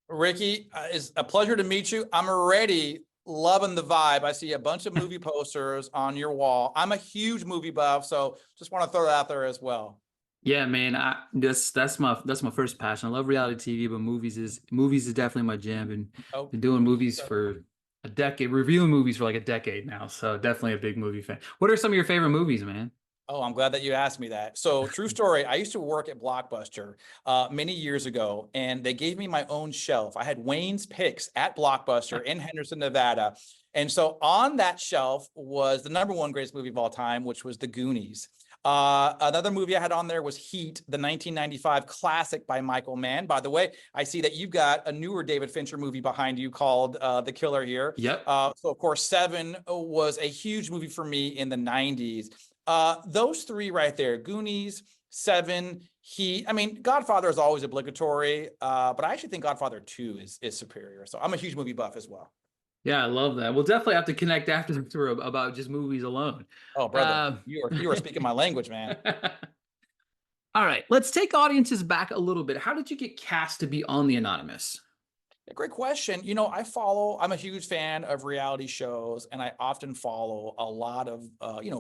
Ricky, it's a pleasure to meet you. I'm already loving the vibe. I see a bunch of movie posters on your wall. I'm a huge movie buff, so just want to throw that out there as well. Yeah, man. That's my first passion. I love reality TV, but movies is definitely my jam. And Oh, been doing movies for a decade, reviewing movies for like a decade now. So definitely a big movie fan. What are some of your favorite movies, man? oh, I'm glad that you asked me that. So, true story. I used to work at Blockbuster many years ago, and they gave me my own shelf. I had Wayne's Picks at Blockbuster in Henderson, Nevada. And so on that shelf was the number one greatest movie of all time, which was The Goonies. Another movie I had on there was Heat, the 1995 classic by Michael Mann. By the way, I see that you've got a newer David Fincher movie behind you called The Killer here. Yep. So, of course, Seven was a huge movie for me in the 90s. Those three right there, Goonies, Seven, Heat. I mean, Godfather is always obligatory, but I actually think Godfather 2 is superior. So I'm a huge movie buff as well. Yeah, I love that. We'll definitely have to connect after the tour about just movies alone. Oh, brother, Um, you are speaking my language, man. all right, let's take audiences back a little bit. How did you get cast to be on The Anonymous? Yeah, great question. I'm a huge fan of reality shows, and I often follow a lot of,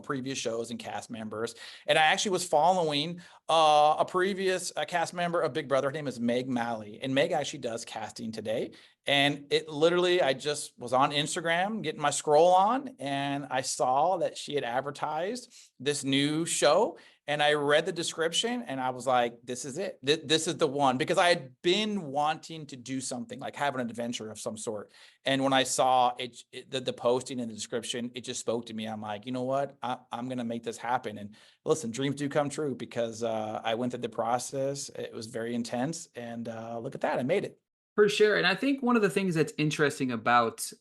previous shows and cast members. And I actually was following a previous cast member of Big Brother. Her name is Meg Malley. And Meg actually does casting today. And it literally, I just was on Instagram getting my scroll on, and I saw that she had advertised this new show. And I read the description and I was like, this is it. This is the one, because I had been wanting to do something like have an adventure of some sort. And when I saw the posting and the description, it just spoke to me. I'm like, you know what? I'm going to make this happen. And listen, dreams do come true, because I went through the process. It was very intense. And look at that. I made it. For sure. And I think one of the things that's interesting about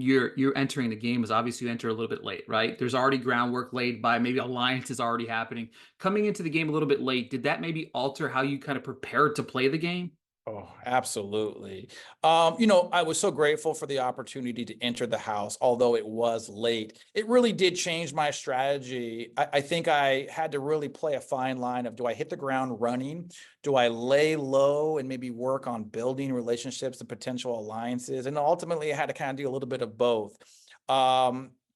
you're entering the game is obviously you enter a little bit late, right? There's already groundwork laid by maybe alliance is already happening. Coming into the game a little bit late, did that maybe alter how you kind of prepared to play the game? Oh, absolutely. I was so grateful for the opportunity to enter the house, although it was late. It really did change my strategy. I think I had to really play a fine line of, do I hit the ground running? Do I lay low and maybe work on building relationships and potential alliances? And ultimately, I had to kind of do a little bit of both.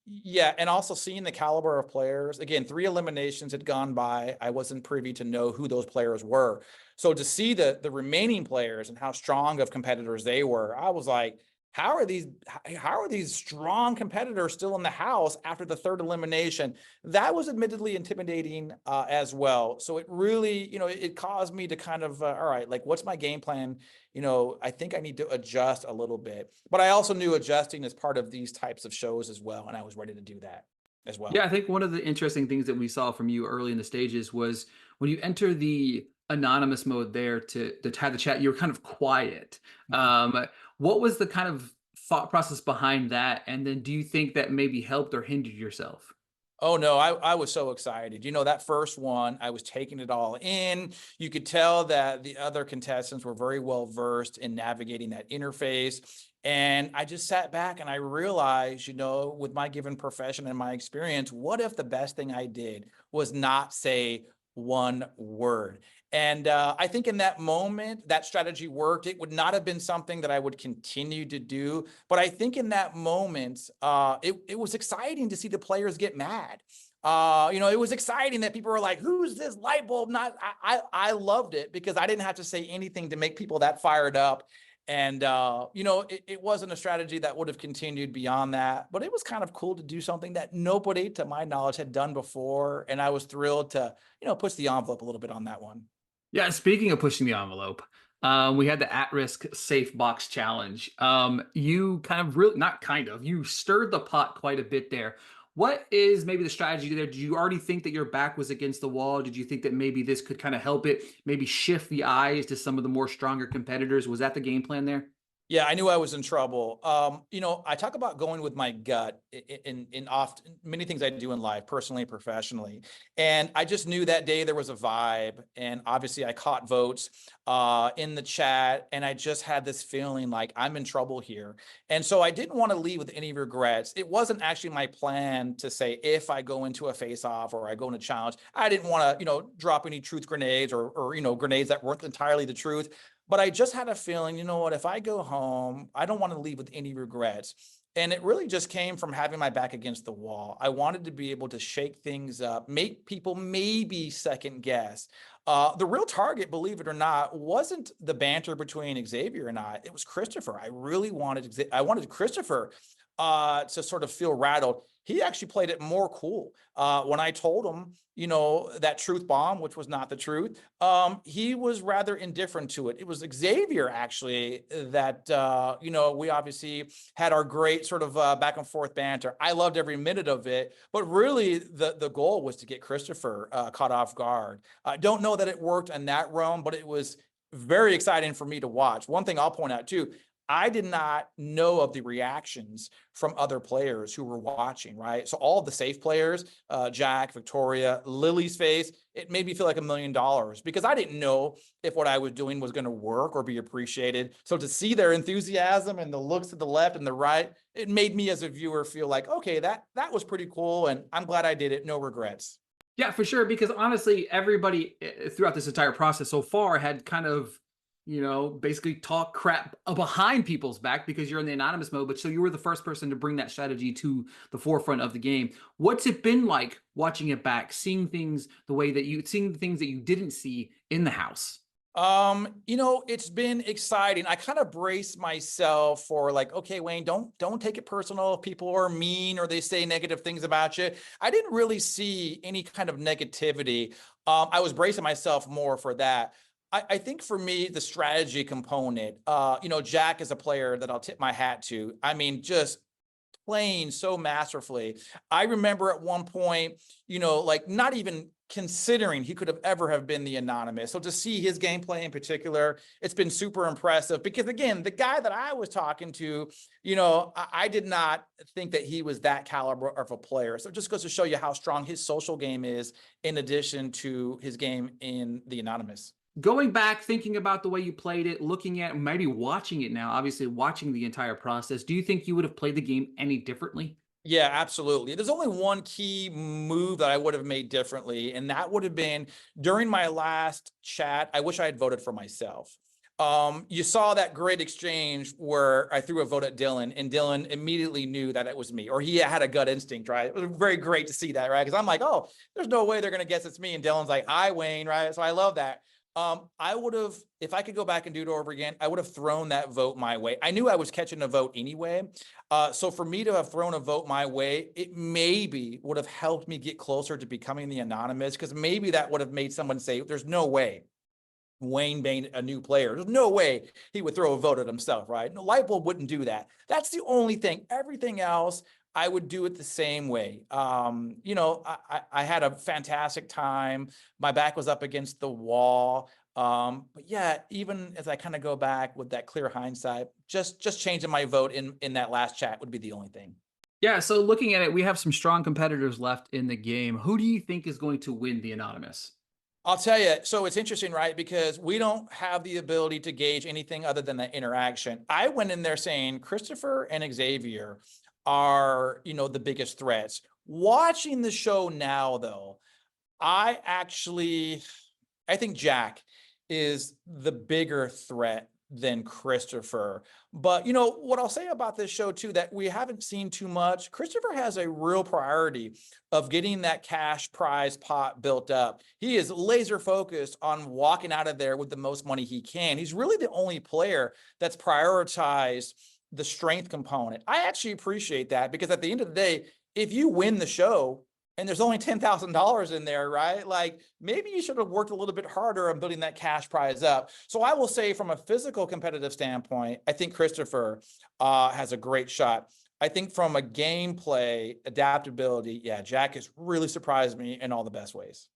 Yeah, and also seeing the caliber of players. Again, three eliminations had gone by. I wasn't privy to know who those players were. So to see the remaining players and how strong of competitors they were, I was like, how are these strong competitors still in the house after the third elimination? That was admittedly intimidating as well. So it really, it caused me to kind of, all right, like, what's my game plan? I think I need to adjust a little bit, but I also knew adjusting is part of these types of shows as well, and I was ready to do that as Yeah, well. I think one of the interesting things that we saw from you early in the stages was when you enter the anonymous mode there to have the chat, you were kind of quiet. What was the kind of thought process behind that? And then do you think that maybe helped or hindered yourself? Oh no, I was so excited. That first one, I was taking it all in. You could tell that the other contestants were very well versed in navigating that interface. And I just sat back and I realized, with my given profession and my experience, what if the best thing I did was not say one word? And I think in that moment, that strategy worked. It would not have been something that I would continue to do. But I think in that moment, it was exciting to see the players get mad. It was exciting that people were like, who's this light bulb? Not, I loved it because I didn't have to say anything to make people that fired up. And, it wasn't a strategy that would have continued beyond that, but it was kind of cool to do something that nobody, to my knowledge, had done before. And I was thrilled to, push the envelope a little bit on that one. Yeah, speaking of pushing the envelope, we had the at-risk safe box challenge. You kind of really, not kind of, you stirred the pot quite a bit there. What is maybe the strategy there? Did you already think that your back was against the wall? Did you think that maybe this could kind of help it, maybe shift the eyes to some of the more stronger competitors? Was that the game plan there? Yeah, I knew I was in trouble. I talk about going with my gut in often many things I do in life, personally and professionally. And I just knew that day there was a vibe. And obviously I caught votes in the chat. And I just had this feeling like I'm in trouble here. And so I didn't want to leave with any regrets. It wasn't actually my plan to say, if I go into a face-off or I go in a challenge, I didn't want to, drop any truth grenades or grenades that weren't entirely the truth. But I just had a feeling, you know what, if I go home, I don't want to leave with any regrets. And it really just came from having my back against the wall. I wanted to be able to shake things up, make people maybe second guess. The real target, believe it or not, wasn't the banter between Xavier and I. It was Christopher. I wanted Christopher to sort of feel rattled. He actually played it more cool. When I told him, you know, that truth bomb, which was not the truth, he was rather indifferent to it. It was Xavier actually that, you know, we obviously had our great sort of back and forth banter. I loved every minute of it, but really the goal was to get Christopher caught off guard. I don't know that it worked in that realm, but it was very exciting for me to watch. One thing I'll point out too, I did not know of the reactions from other players who were watching, right? So all of the safe players, Jack, Victoria, Lily's face, it made me feel like $1 million because I didn't know if what I was doing was going to work or be appreciated. So to see their enthusiasm and the looks to the left and the right, it made me as a viewer feel like, okay, that was pretty cool. And I'm glad I did it. No regrets. Yeah, for sure. Because honestly, everybody throughout this entire process so far had kind of, basically talk crap behind people's back because you're in the anonymous mode. But so you were the first person to bring that strategy to the forefront of the game. What's it been like watching it back, seeing things the way that seeing the things that you didn't see in the house? It's been exciting. I kind of brace myself for like, okay, Wayne, don't take it personal if people are mean or they say negative things about you. I didn't really see any kind of negativity. I was bracing myself more for that. I think for me, the strategy component, Jack is a player that I'll tip my hat to. I mean, just playing so masterfully. I remember at one point, like not even considering he could have ever have been the anonymous. So to see his gameplay in particular, it's been super impressive because again, the guy that I was talking to, I did not think that he was that caliber of a player. So it just goes to show you how strong his social game is in addition to his game in the anonymous. Going back, thinking about the way you played it, looking at maybe watching it now, obviously watching the entire process, do you think you would have played the game any differently? Yeah, absolutely. There's only one key move that I would have made differently, and that would have been during my last chat. I wish I had voted for myself. You saw that great exchange where I threw a vote at Dylan, and Dylan immediately knew that it was me, or he had a gut instinct, right? It was very great to see that, right? Because I'm like, oh, there's no way they're going to guess it's me. And Dylan's like, hi, Wayne, right? So I love that. I would have, if I could go back and do it over again, I would have thrown that vote my way. I knew I was catching a vote anyway. So for me to have thrown a vote my way, it maybe would have helped me get closer to becoming the anonymous, because maybe that would have made someone say, there's no way Wayne being a new player, there's no way he would throw a vote at himself, right? No, Lightbulb wouldn't do that. That's the only thing. Everything else, I would do it the same way. I had a fantastic time. My back was up against the wall. But yeah, even as I kind of go back with that clear hindsight, just changing my vote in that last chat would be the only thing. Yeah, so looking at it, we have some strong competitors left in the game. Who do you think is going to win the anonymous? I'll tell you, so it's interesting, right? Because we don't have the ability to gauge anything other than that interaction. I went in there saying Christopher and Xavier are, the biggest threats. Watching the show now, though, I think Jack is the bigger threat than Christopher. But what I'll say about this show too, that we haven't seen too much, Christopher has a real priority of getting that cash prize pot built up. He is laser focused on walking out of there with the most money he can. He's really the only player that's prioritized the strength component. I actually appreciate that because at the end of the day, if you win the show and there's only $10,000 in there, right? Like maybe you should have worked a little bit harder on building that cash prize up. So I will say from a physical competitive standpoint, I think Christopher has a great shot. I think from a gameplay adaptability, yeah, Jack has really surprised me in all the best ways.